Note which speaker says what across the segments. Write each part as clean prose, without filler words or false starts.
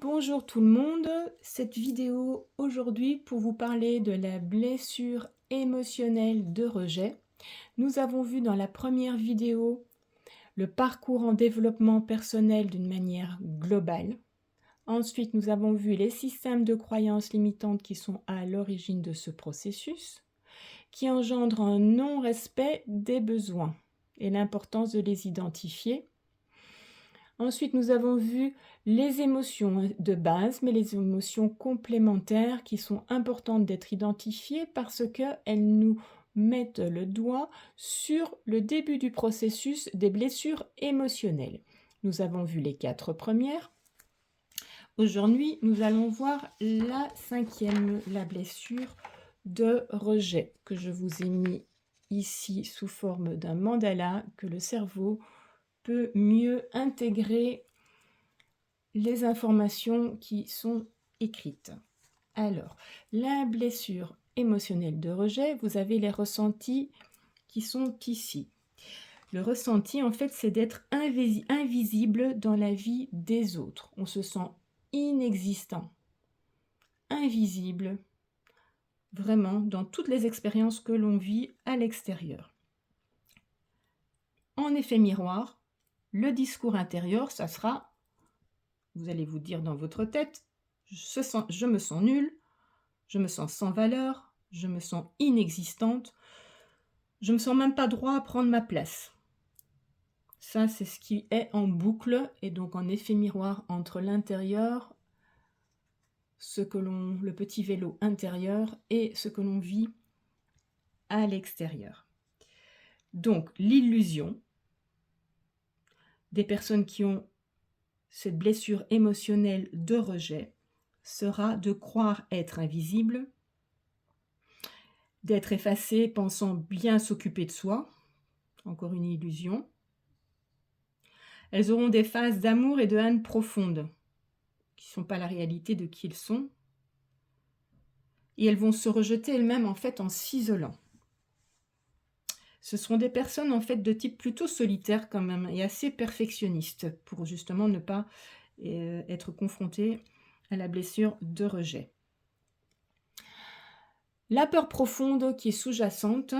Speaker 1: Bonjour tout le monde, cette vidéo aujourd'hui pour vous parler de la blessure émotionnelle de rejet. Nous avons vu dans la première vidéo le parcours en développement personnel d'une manière globale. Ensuite, nous avons vu les systèmes de croyances limitantes qui sont à l'origine de ce processus, qui engendrent un non-respect des besoins et l'importance de les identifier. Ensuite, nous avons vu les émotions de base, mais les émotions complémentaires qui sont importantes d'être identifiées parce qu'elles nous mettent le doigt sur le début du processus des blessures émotionnelles. Nous avons vu les 4 premières. Aujourd'hui, nous allons voir la 5e, la blessure de rejet, que je vous ai mis ici sous forme d'un mandala que le cerveau peut mieux intégrer les informations qui sont écrites. Alors, la blessure émotionnelle de rejet, vous avez les ressentis qui sont ici. Le ressenti, en fait, c'est d'être invisible dans la vie des autres. On se sent inexistant, invisible, vraiment, dans toutes les expériences que l'on vit à l'extérieur. En effet miroir, le discours intérieur, ça sera, vous allez vous dire dans votre tête, je me sens nulle, je me sens sans valeur, je me sens inexistante, je me sens même pas droit à prendre ma place. Ça, c'est ce qui est en boucle et donc en effet miroir entre l'intérieur, le petit vélo intérieur et ce que l'on vit à l'extérieur. Donc, l'illusion des personnes qui ont cette blessure émotionnelle de rejet sera de croire être invisible, d'être effacé pensant bien s'occuper de soi, encore une illusion. Elles auront des phases d'amour et de haine profondes, qui ne sont pas la réalité de qui elles sont, et elles vont se rejeter elles-mêmes en fait en s'isolant. Ce seront des personnes en fait de type plutôt solitaire quand même, et assez perfectionniste, pour justement ne pas être confrontées à la blessure de rejet. La peur profonde qui est sous-jacente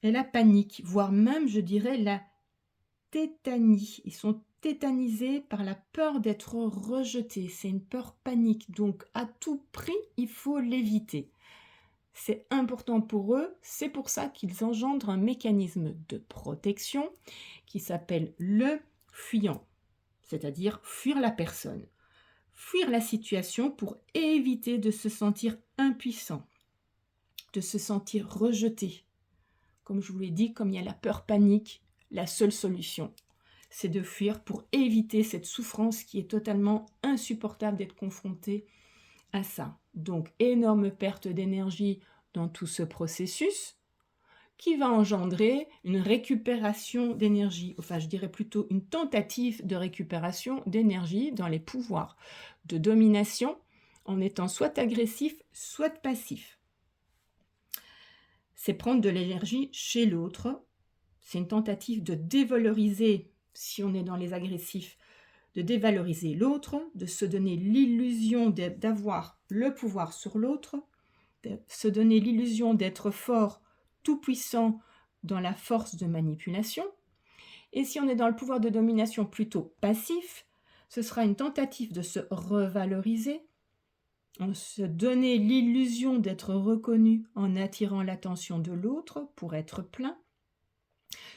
Speaker 1: est la panique, voire même, je dirais, la tétanie. Ils sont tétanisés par la peur d'être rejetés. C'est une peur panique, donc à tout prix, il faut l'éviter. C'est important pour eux, c'est pour ça qu'ils engendrent un mécanisme de protection qui s'appelle le fuyant, c'est-à-dire fuir la personne, fuir la situation pour éviter de se sentir impuissant, de se sentir rejeté. Comme je vous l'ai dit, comme il y a la peur panique, la seule solution, c'est de fuir pour éviter cette souffrance qui est totalement insupportable d'être confronté à ça. Donc, énorme perte d'énergie dans tout ce processus qui va engendrer une récupération d'énergie, enfin je dirais plutôt une tentative de récupération d'énergie dans les pouvoirs de domination en étant soit agressif, soit passif. C'est prendre de l'énergie chez l'autre, c'est une tentative de dévaloriser, si on est dans les agressifs, de dévaloriser l'autre, de se donner l'illusion d'avoir le pouvoir sur l'autre, de se donner l'illusion d'être fort, tout-puissant dans la force de manipulation. Et si on est dans le pouvoir de domination plutôt passif, ce sera une tentative de se revaloriser, en se donner l'illusion d'être reconnu en attirant l'attention de l'autre pour être plein,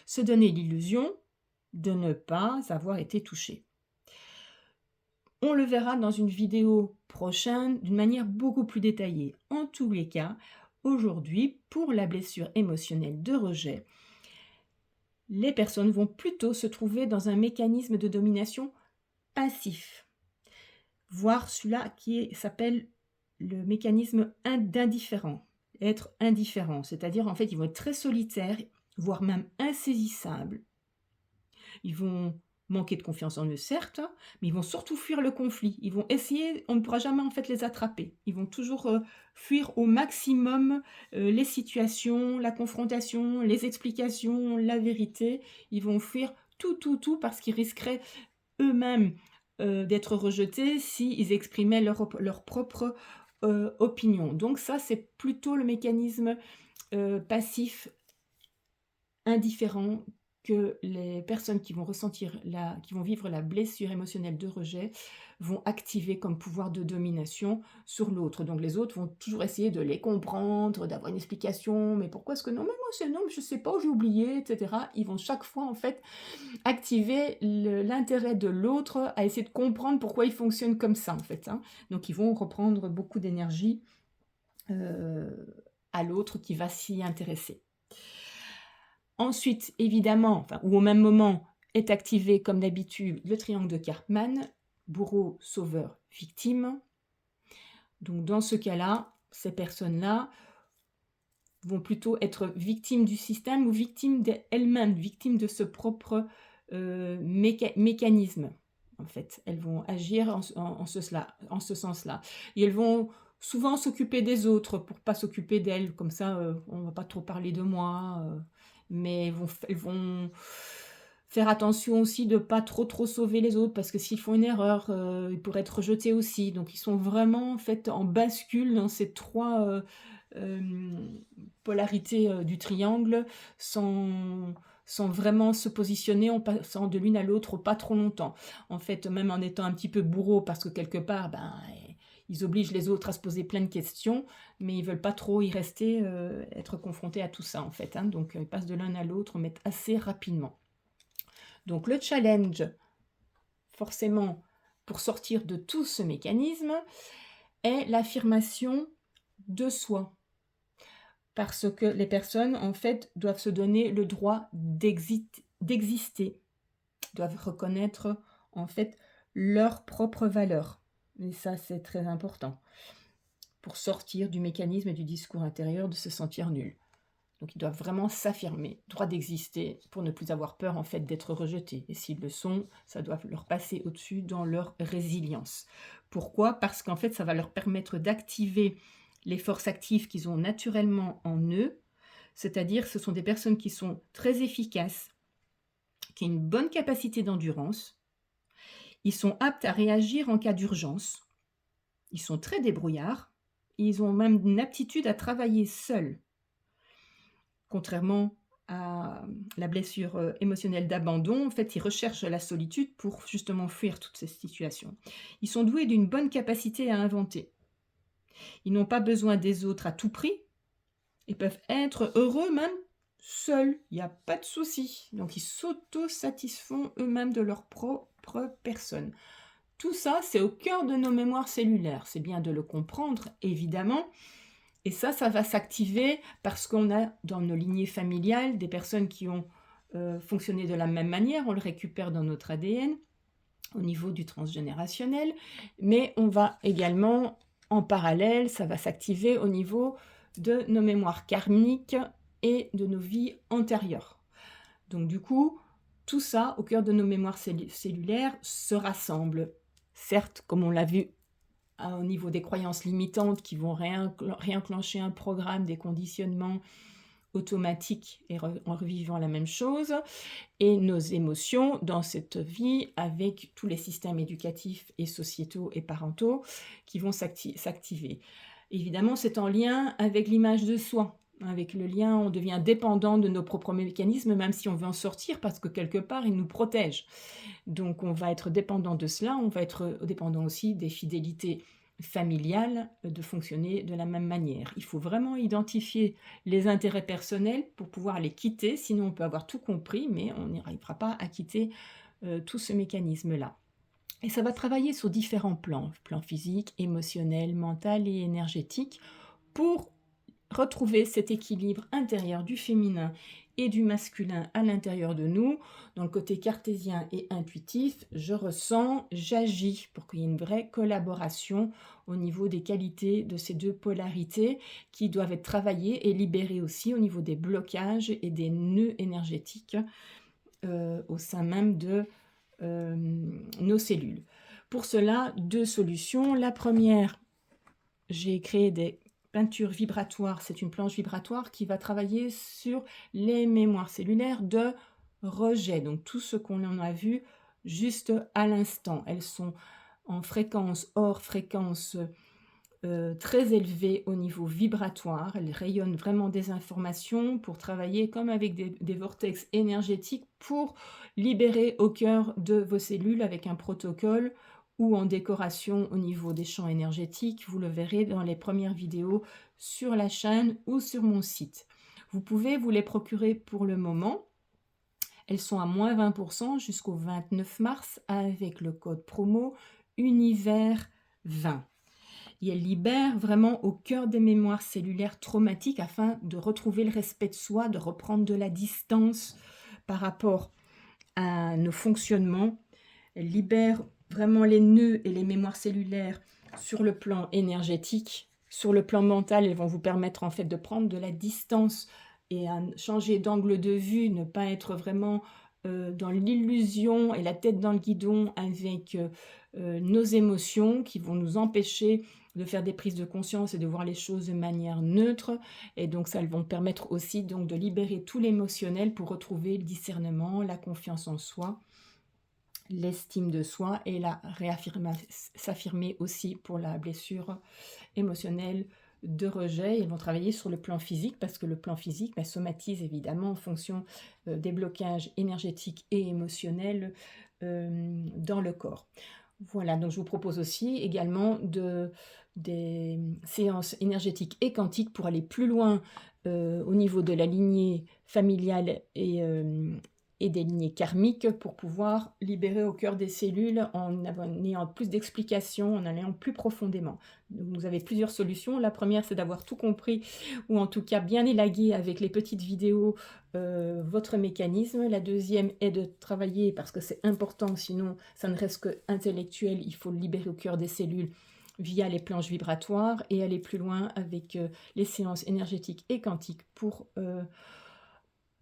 Speaker 1: se donner l'illusion de ne pas avoir été touché. On le verra dans une vidéo prochaine d'une manière beaucoup plus détaillée. En tous les cas, aujourd'hui, pour la blessure émotionnelle de rejet, les personnes vont plutôt se trouver dans un mécanisme de domination passif, voire celui-là qui s'appelle le mécanisme d'indifférent, être indifférent, c'est-à-dire en fait ils vont être très solitaires, voire même insaisissables. Ils vont manquer de confiance en eux, certes, mais ils vont surtout fuir le conflit. Ils vont essayer, on ne pourra jamais en fait les attraper. Ils vont toujours fuir au maximum les situations, la confrontation, les explications, la vérité. Ils vont fuir tout parce qu'ils risqueraient eux-mêmes d'être rejetés s'ils exprimaient leur propre, opinion. Donc ça, c'est plutôt le mécanisme, passif indifférent que les personnes qui vont vivre la blessure émotionnelle de rejet vont activer comme pouvoir de domination sur l'autre. Donc les autres vont toujours essayer de les comprendre, d'avoir une explication: «Mais pourquoi est-ce que non? Mais moi c'est non, mais je sais pas, j'ai oublié» et cetera. Ils vont chaque fois en fait activer l'intérêt de l'autre à essayer de comprendre pourquoi il fonctionne comme ça en fait, hein. Donc ils vont reprendre beaucoup d'énergie, heu, à l'autre qui va s'y intéresser. Ensuite, évidemment, enfin, ou au même moment, est activé comme d'habitude le triangle de Karpman, bourreau, sauveur, victime. Donc dans ce cas-là, ces personnes-là vont plutôt être victimes du système ou victimes d'elles-mêmes, victimes de ce propre, mécanisme, en fait. Elles vont agir en ce sens-là et elles vont souvent s'occuper des autres pour pas s'occuper d'elles. Comme ça, on va pas trop parler de moi, mais elles vont faire attention aussi de pas trop sauver les autres parce que s'ils font une erreur, ils pourraient être rejetés aussi. Donc ils sont vraiment, en fait, en bascule dans ces 3 polarités, du triangle sans vraiment se positionner, en passant de l'une à l'autre pas trop longtemps. En fait, même en étant un petit peu bourreau parce que quelque part, ben, ils obligent les autres à se poser plein de questions, mais ils veulent pas trop y rester, être confrontés à tout ça, en fait, hein. Donc, ils passent de l'un à l'autre, mais assez rapidement. Donc le challenge, forcément, pour sortir de tout ce mécanisme, est l'affirmation de soi. Parce que les personnes, en fait, doivent se donner le droit d'exister, doivent reconnaître, en fait, leur propre valeur. Et ça, c'est très important pour sortir du mécanisme et du discours intérieur de se sentir nul. Donc ils doivent vraiment s'affirmer, droit d'exister, pour ne plus avoir peur, en fait, d'être rejetés. Et s'ils le sont, ça doit leur passer au-dessus dans leur résilience. Pourquoi? Parce qu'en fait, ça va leur permettre d'activer les forces actives qu'ils ont naturellement en eux, c'est-à-dire ce sont des personnes qui sont très efficaces, qui ont une bonne capacité d'endurance, ils sont aptes à réagir en cas d'urgence, ils sont très débrouillards, ils ont même une aptitude à travailler seuls. Contrairement à la blessure, émotionnelle d'abandon, en fait, ils recherchent la solitude pour justement fuir toutes ces situations. Ils sont doués d'une bonne capacité à inventer. Ils n'ont pas besoin des autres à tout prix. Ils peuvent être heureux même seuls, il y a pas de souci. Donc ils s'autosatisfont eux-mêmes de leur propre personne. Tout ça, c'est au cœur de nos mémoires cellulaires. C'est bien de le comprendre, évidemment. Et ça va s'activer parce qu'on a dans nos lignées familiales des personnes qui ont fonctionné de la même manière. On le récupère dans notre ADN au niveau du transgénérationnel. Mais on va également, en parallèle, ça va s'activer au niveau de nos mémoires karmiques et de nos vies antérieures. Donc du coup, tout ça, au cœur de nos mémoires cellulaires, se rassemble. Certes, comme on l'a vu au niveau des croyances limitantes qui vont réenclencher un programme, des conditionnements automatiques et en revivant la même chose, et nos émotions dans cette vie avec tous les systèmes éducatifs et sociétaux et parentaux qui vont s'activer. Évidemment, c'est en lien avec l'image de soi. Avec le lien, on devient dépendant de nos propres mécanismes, même si on veut en sortir, parce que quelque part, ils nous protègent. Donc on va être dépendant de cela, on va être dépendant aussi des fidélités familiales, de fonctionner de la même manière. Il faut vraiment identifier les intérêts personnels pour pouvoir les quitter, sinon on peut avoir tout compris, mais on n'y arrivera pas à quitter tout ce mécanisme-là. Et ça va travailler sur différents plans, plan physique, émotionnel, mental et énergétique, pour retrouver cet équilibre intérieur du féminin et du masculin à l'intérieur de nous. Dans le côté cartésien et intuitif, je ressens, j'agis pour qu'il y ait une vraie collaboration au niveau des qualités de ces deux polarités qui doivent être travaillées et libérées aussi au niveau des blocages et des nœuds énergétiques au sein même de nos cellules. Pour cela, deux solutions. La première, j'ai créé des peintures vibratoires. C'est une planche vibratoire qui va travailler sur les mémoires cellulaires de rejet. Donc tout ce qu'on en a vu juste à l'instant. Elles sont en fréquence, hors fréquence très élevée au niveau vibratoire. Elles rayonnent vraiment des informations pour travailler comme avec des vortex énergétiques pour libérer au cœur de vos cellules avec un protocole ou en décoration au niveau des champs énergétiques. Vous le verrez dans les premières vidéos sur la chaîne ou sur mon site. Vous pouvez vous les procurer pour le moment. Elles sont à moins 20% jusqu'au 29 mars avec le code promo Univers 20. Et elle libère vraiment au cœur des mémoires cellulaires traumatiques afin de retrouver le respect de soi, de reprendre de la distance par rapport à nos fonctionnements. Elle libère vraiment les nœuds et les mémoires cellulaires sur le plan énergétique. Sur le plan mental, elles vont vous permettre en fait de prendre de la distance et à changer d'angle de vue, ne pas être vraiment dans l'illusion et la tête dans le guidon avec nos émotions qui vont nous empêcher de faire des prises de conscience et de voir les choses de manière neutre. Et donc, ça va permettre aussi donc, de libérer tout l'émotionnel pour retrouver le discernement, la confiance en soi, l'estime de soi et s'affirmer aussi pour la blessure émotionnelle de rejet. Ils vont travailler sur le plan physique parce que le plan physique somatise évidemment en fonction des blocages énergétiques et émotionnels dans le corps. Voilà, donc je vous propose aussi également des séances énergétiques et quantiques pour aller plus loin au niveau de la lignée familiale et des lignées karmiques pour pouvoir libérer au cœur des cellules en ayant plus d'explications, en allant plus profondément. Donc, vous avez plusieurs solutions. La première, c'est d'avoir tout compris ou en tout cas bien élagué avec les petites vidéos votre mécanisme. La deuxième est de travailler, parce que c'est important, sinon ça ne reste que intellectuel, il faut le libérer au cœur des cellules via les planches vibratoires et aller plus loin avec les séances énergétiques et quantiques pour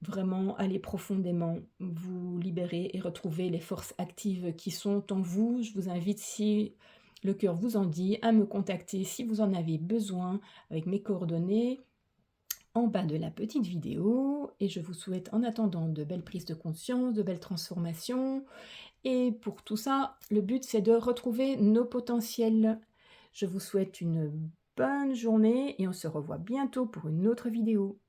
Speaker 1: vraiment aller profondément vous libérer et retrouver les forces actives qui sont en vous. Je vous invite, si le cœur vous en dit, à me contacter si vous en avez besoin avec mes coordonnées en bas de la petite vidéo. Et je vous souhaite en attendant de belles prises de conscience, de belles transformations. Et pour tout ça, le but c'est de retrouver nos potentiels. Je vous souhaite une bonne journée et on se revoit bientôt pour une autre vidéo.